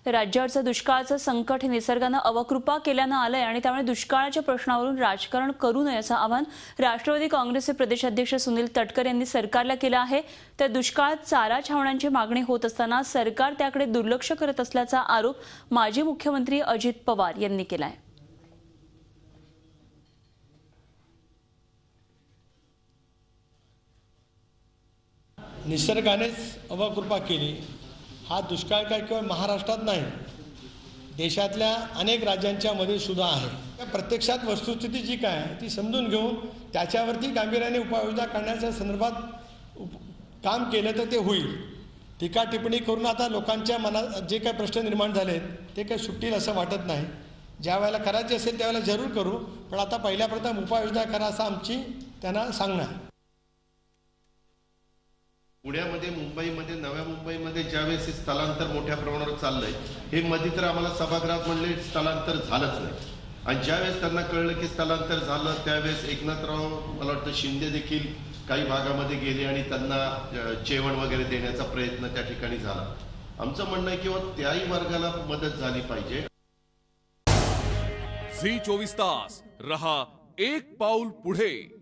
राज्यावरचं दुष्काळाचं संकट हे निसर्गानं अवकृपा केल्यानं आलंय आणि त्यामुळे दुष्काळाच्या प्रश्नावरून राजकारण करू नये असं आवाहन राष्ट्रवादी काँग्रेसचे प्रदेशाध्यक्ष सुनील तटकरे यांनी सरकारला केलं आहे। तर दुष्काळात चारा छावण्यांची मागणी होत असताना सरकार त्याकडे दुर्लक्ष करत असल्याचा आरोप माजी मुख्यमंत्री अजित पवार यांनी केला आहे। निसर्गानेच अवकृपा केली। हा दुष्काळ काय केवळ महाराष्ट्रात नाही, देशातल्या अनेक राज्यांच्या मध्ये सुद्धा आहे। प्रत्यक्षात वस्तुस्थिती जी काय ती समजून घेऊन त्याच्यावरती गांभीर्याने उपाययोजना करण्याच्या संदर्भात काम केलं तर ते होईल। टीका टिप्पणी करून आता लोकांच्या मनात जे काही प्रश्न निर्माण झालेत ते काही सुटतील असं वाटत नाही। ज्या वेळेला करायचे असेल त्यावेळेला जरूर करू, पण आता पहिल्या प्रथम उपाययोजना करा असं आमची त्यांना सांगणं आहे। पुण्यामध्ये मुंबईमध्ये नव्या मुंबईमध्ये ज्यावेळेस स्थलांतर मोठ्या प्रमाणावर चाललंय, हे मध्ये तर आम्हाला सभागृहात म्हणले स्थलांतर झालंच नाही, आणि ज्यावेळेस त्यांना कळलं की स्थलांतर झालं त्यावेळेस एकनाथराव मला वाटतं शिंदे देखील काही भागामध्ये गेले आणि त्यांना जेवण वगैरे देण्याचा प्रयत्न त्या ठिकाणी झाला। आमचं म्हणणं आहे की त्याही वर्गाला मदत झाली पाहिजे। झी 24 तास रहा एक पाऊल पुढे।